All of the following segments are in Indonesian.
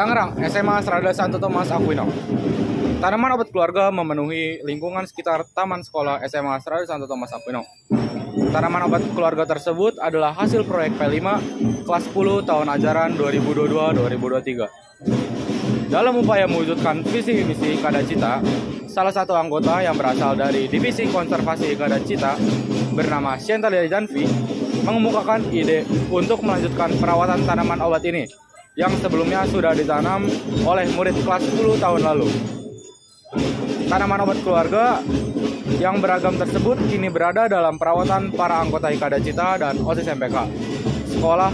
Tangerang, SMA Strada Santo Thomas Aquino. Tanaman obat keluarga memenuhi lingkungan sekitar Taman Sekolah SMA Strada Santo Thomas Aquino. Tanaman obat keluarga tersebut adalah hasil proyek P5 kelas 10 tahun ajaran 2022-2023. Dalam upaya mewujudkan visi misi Hikada Cita, salah satu anggota yang berasal dari Divisi Konservasi Hikada Cita bernama Shentalia Janvi mengemukakan ide untuk melanjutkan perawatan tanaman obat ini yang sebelumnya sudah ditanam oleh murid kelas 10 tahun lalu. Tanaman obat keluarga yang beragam tersebut kini berada dalam perawatan para anggota Hikada Cita dan OSIS MPK sekolah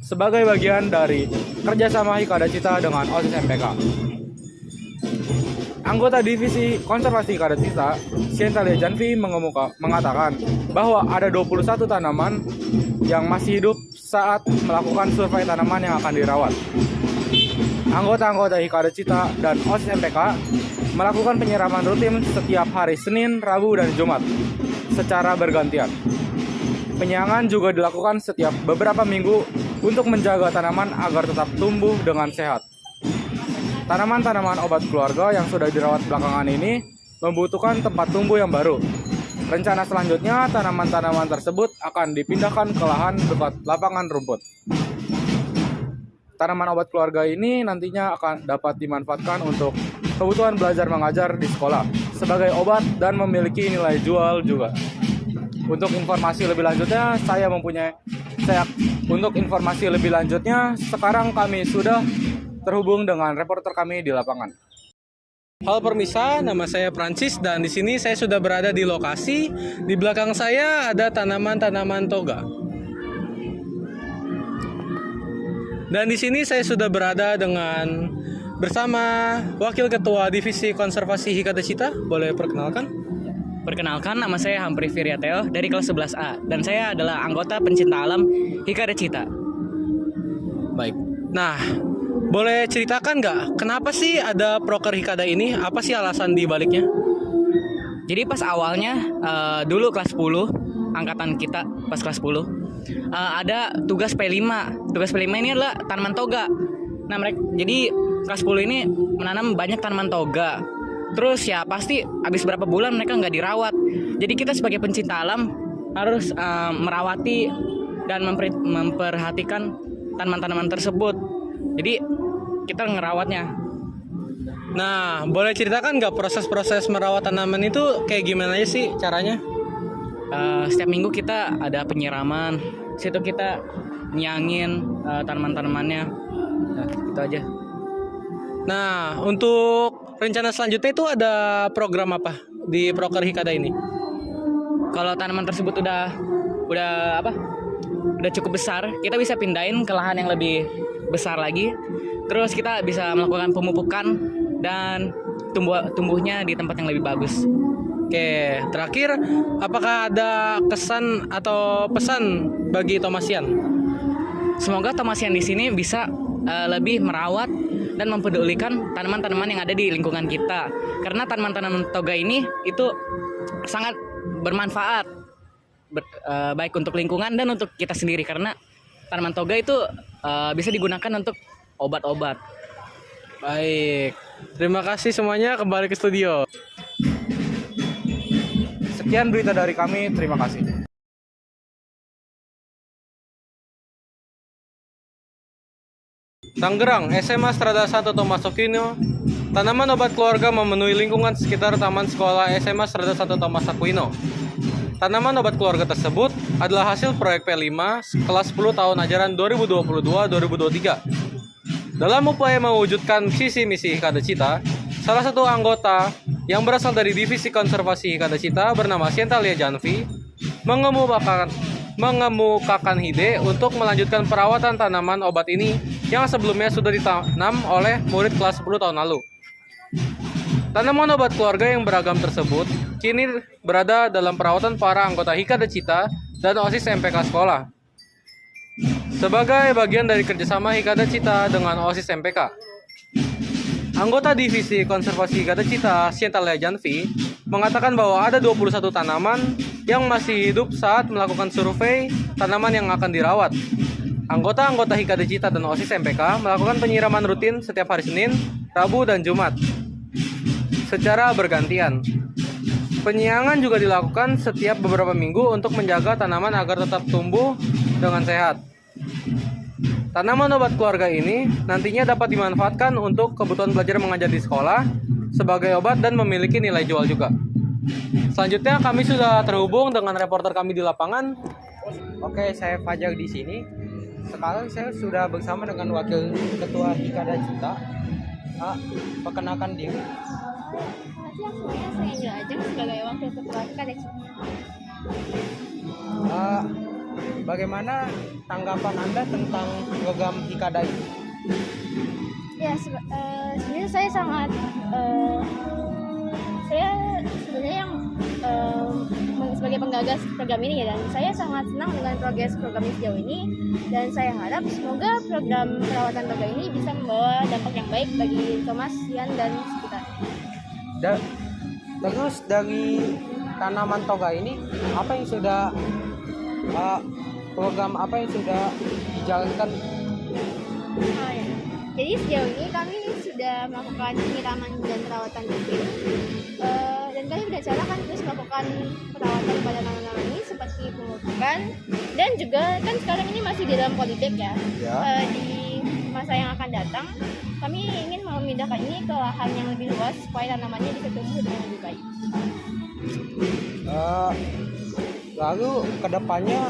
sebagai bagian dari kerjasama Hikada Cita dengan OSIS MPK. Anggota Divisi Konservasi Hikada Cita, Shentalia Janvi mengatakan bahwa ada 21 tanaman yang masih hidup saat melakukan survei tanaman yang akan dirawat. Anggota-anggota Hikada Cita dan OSIS MPK melakukan penyiraman rutin setiap hari Senin, Rabu, dan Jumat secara bergantian. Penyiangan juga dilakukan setiap beberapa minggu untuk menjaga tanaman agar tetap tumbuh dengan sehat. Tanaman-tanaman obat keluarga yang sudah dirawat belakangan ini membutuhkan tempat tumbuh yang baru. Rencana selanjutnya, tanaman-tanaman tersebut akan dipindahkan ke lahan dekat lapangan rumput. Tanaman obat keluarga ini nantinya akan dapat dimanfaatkan untuk kebutuhan belajar mengajar di sekolah sebagai obat dan memiliki nilai jual juga. Untuk informasi lebih lanjutnya, sekarang kami sudah terhubung dengan reporter kami di lapangan. Halo permisa, nama saya Prancis dan di sini saya sudah berada di lokasi. Di belakang saya ada tanaman-tanaman toga. Dan di sini saya sudah berada bersama Wakil Ketua Divisi Konservasi Hikada Cita. Boleh perkenalkan? Perkenalkan, nama saya Hampri Firyateo dari kelas 11A dan saya adalah anggota pencinta alam Hikada Cita. Baik. Nah, boleh ceritakan nggak kenapa sih ada proker Hikada ini? Apa sih alasan di baliknya? Jadi pas awalnya dulu kelas 10 angkatan kita pas kelas 10 ada tugas P5. Tugas P5 ini adalah tanaman toga. Nah, jadi kelas 10 ini menanam banyak tanaman toga. Terus ya pasti habis berapa bulan mereka nggak dirawat. Jadi kita sebagai pencinta alam harus merawati dan memperhatikan tanaman-tanaman tersebut. Jadi kita ngerawatnya. Nah, boleh ceritakan nggak proses-proses merawat tanaman itu kayak gimana aja sih caranya? Setiap minggu kita ada penyiraman. Situ kita nyangin tanaman-tanamannya. Nah, itu aja. Nah, untuk rencana selanjutnya itu ada program apa di proker Hikada ini? Kalau tanaman tersebut udah cukup besar, kita bisa pindahin ke lahan yang lebih besar lagi. Terus kita bisa melakukan pemupukan dan tumbuhnya di tempat yang lebih bagus. Oke, terakhir apakah ada kesan atau pesan bagi Thomasian? Semoga Thomasian di sini bisa lebih merawat dan mempedulikan tanaman-tanaman yang ada di lingkungan kita. Karena tanaman-tanaman toga ini itu sangat bermanfaat baik untuk lingkungan dan untuk kita sendiri, karena tanaman toga itu bisa digunakan untuk obat-obat. Baik, terima kasih semuanya, kembali ke studio. Sekian berita dari kami, terima kasih. Tangerang, SMA Strada Santo Thomas Aquino. Tanaman obat keluarga memenuhi lingkungan sekitar Taman Sekolah SMA Strada Santo Thomas Aquino. Tanaman obat keluarga tersebut adalah hasil proyek P5 kelas 10 tahun ajaran 2022-2023. Dalam upaya mewujudkan visi misi Hikada Cita, salah satu anggota yang berasal dari Divisi Konservasi Hikada Cita bernama Shentalia Janvi mengemukakan ide untuk melanjutkan perawatan tanaman obat ini yang sebelumnya sudah ditanam oleh murid kelas 10 tahun lalu. Tanaman obat keluarga yang beragam tersebut kini berada dalam perawatan para anggota Hikada Cita dan OSIS MPK sekolah sebagai bagian dari kerjasama Hikada Cita dengan OSIS MPK. Anggota Divisi Konservasi Hikada Cita, Shentalia Janvi, mengatakan bahwa ada 21 tanaman yang masih hidup saat melakukan survei tanaman yang akan dirawat. Anggota-anggota Hikada Cita dan OSIS MPK melakukan penyiraman rutin setiap hari Senin, Rabu, dan Jumat secara bergantian. Penyiangan juga dilakukan setiap beberapa minggu untuk menjaga tanaman agar tetap tumbuh dengan sehat. Tanaman obat keluarga ini nantinya dapat dimanfaatkan untuk kebutuhan belajar mengajar di sekolah sebagai obat dan memiliki nilai jual juga. Selanjutnya kami sudah terhubung dengan reporter kami di lapangan. Oke, saya Fajar di sini. Sekarang saya sudah bersama dengan Wakil Ketua Hikada Cita. Perkenalkan diri. Semuanya saya Angel Ajeng sebagai Wakil Ketua Hikada Cita. Bagaimana tanggapan Anda tentang program Hikada ini? Ya, sebenarnya saya sangat saya sebenarnya yang sebagai penggagas program ini ya, dan saya sangat senang dengan progres program ini sejauh ini, dan saya harap semoga program perawatan toga ini bisa membawa dampak yang baik bagi Thomas, Ian, dan sekitar. Terus dari tanaman toga ini apa yang sudah program apa yang sudah dijalankan? Oh, ya. Jadi sejauh ini kami sudah melakukan penyiraman dan perawatan rutin, dan kami berencana kan terus melakukan perawatan pada tanaman ini seperti pemupukan, dan juga kan sekarang ini masih di dalam politik ya. Di masa yang akan datang kami ingin memindahkan ini ke lahan yang lebih luas supaya tanamannya bisa tumbuh dengan lebih baik. Lalu kedepannya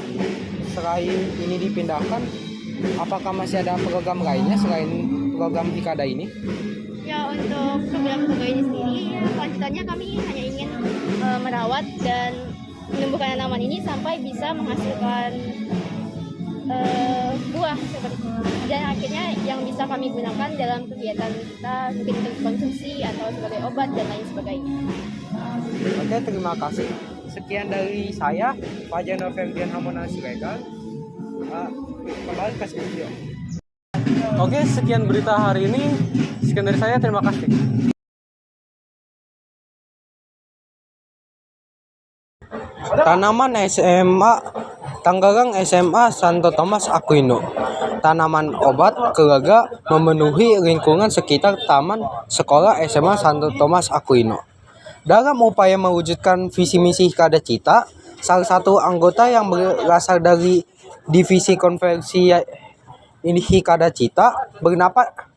selain ini dipindahkan, apakah masih ada program lainnya selain program Hikada ini? Ya, untuk program toga ini sendiri, ya, lanjutannya kami hanya ingin merawat dan menumbuhkan tanaman ini sampai bisa menghasilkan buah seperti itu. Dan akhirnya yang bisa kami gunakan dalam kegiatan kita, mungkin untuk konsumsi atau sebagai obat dan lain sebagainya. Oke, terima kasih. Sekian dari saya, Fajar Novembrian Hamona Siregar. Kembali ke studio. Oke, sekian berita hari ini. Sekian dari saya, terima kasih. Tanaman SMA Tanggagang SMA Santo Thomas Aquino. Tanaman obat keluarga memenuhi lingkungan sekitar Taman Sekolah SMA Santo Thomas Aquino. Dalam upaya mewujudkan visi misi Hikada Cita, salah satu anggota yang berasal dari divisi konversi ini Hikada Cita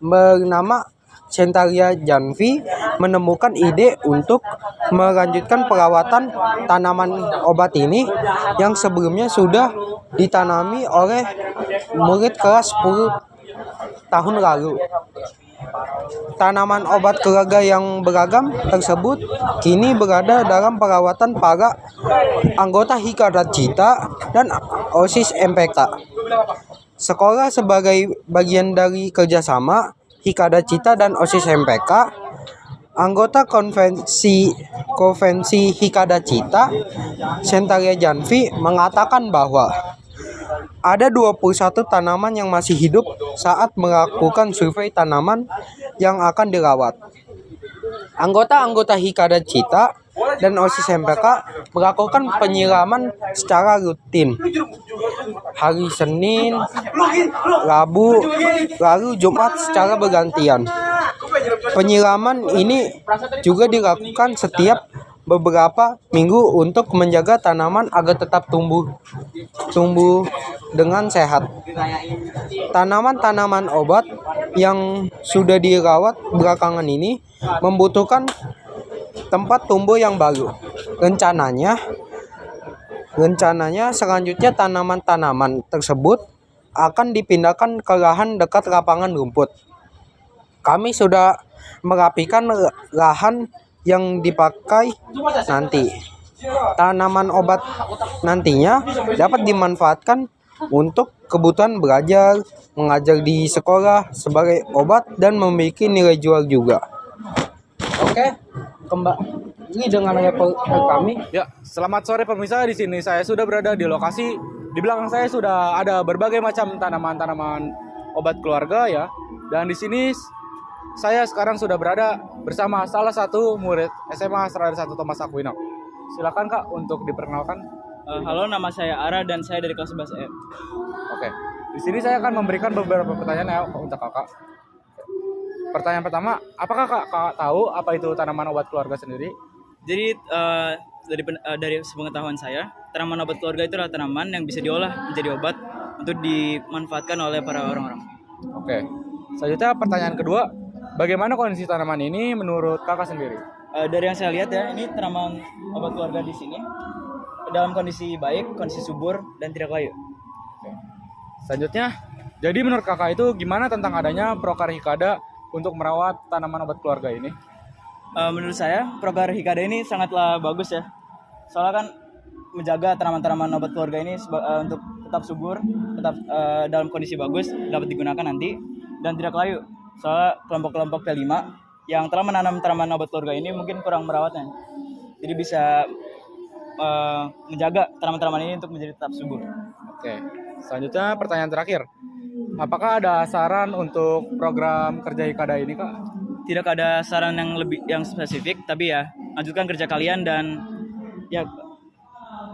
bernama Centalia Janvi menemukan ide untuk melanjutkan perawatan tanaman obat ini yang sebelumnya sudah ditanami oleh murid kelas 10 tahun lalu. Tanaman obat keluarga yang beragam tersebut kini berada dalam perawatan para anggota Hikada Cita dan OSIS MPK. Sekolah sebagai bagian dari kerjasama Hikada Cita dan OSIS MPK, anggota konvensi Hikada Cita, Centalia Janvi, mengatakan bahwa ada 21 tanaman yang masih hidup saat melakukan survei tanaman yang akan dirawat. Anggota-anggota Hikada Cita dan OSIS MPK melakukan penyiraman secara rutin hari Senin, Rabu, lalu Jumat secara bergantian. Penyiraman ini juga dilakukan setiap beberapa minggu untuk menjaga tanaman agar tetap tumbuh dengan sehat. Tanaman-tanaman obat yang sudah dirawat belakangan ini membutuhkan tempat tumbuh yang baru. Rencananya selanjutnya tanaman-tanaman tersebut akan dipindahkan ke lahan dekat lapangan rumput. Kami sudah merapikan lahan yang dipakai nanti. Tanaman obat nantinya dapat dimanfaatkan untuk kebutuhan belajar, mengajar di sekolah sebagai obat dan memiliki nilai jual juga. Oke, kembali dengan reporter kami. Ya, selamat sore pemirsa. Di sini saya sudah berada di lokasi. Di belakang saya sudah ada berbagai macam tanaman-tanaman obat keluarga ya. Dan di sini saya sekarang sudah berada bersama salah satu murid SMA Santo Thomas Aquino. Silakan Kak untuk diperkenalkan. Halo, nama saya Ara dan saya dari kelas 11E. Oke. Di sini saya akan memberikan beberapa pertanyaan ya untuk kakak. Pertanyaan pertama, apakah kakak tahu apa itu tanaman obat keluarga sendiri? Jadi dari sepengetahuan saya, tanaman obat keluarga itu adalah tanaman yang bisa diolah menjadi obat untuk dimanfaatkan oleh para orang-orang. Oke. Selanjutnya pertanyaan kedua, bagaimana kondisi tanaman ini menurut kakak sendiri? Dari yang saya lihat ya, ini tanaman obat keluarga di sini dalam kondisi baik, kondisi subur dan tidak layu. Selanjutnya, jadi menurut kakak itu gimana tentang adanya Proker Hikada untuk merawat tanaman obat keluarga ini? Menurut saya, program Hikada ini sangatlah bagus ya. Soalnya kan menjaga tanaman-tanaman obat keluarga ini untuk tetap subur, tetap dalam kondisi bagus, dapat digunakan nanti dan tidak layu. Soalnya kelompok-kelompok P5 yang telah menanam tanaman obat keluarga ini mungkin kurang merawatnya. Jadi bisa menjaga tanaman-tanaman ini untuk menjadi tetap subur. Oke. Selanjutnya pertanyaan terakhir. Apakah ada saran untuk program kerja Hikada ini, Kak? Tidak ada saran yang spesifik, tapi ya lanjutkan kerja kalian dan ya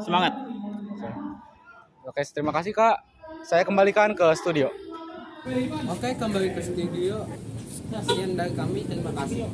semangat. Oke, terima kasih, Kak. Saya kembalikan ke studio. Oke, kembali ke studio. Sekian dari kami, terima kasih.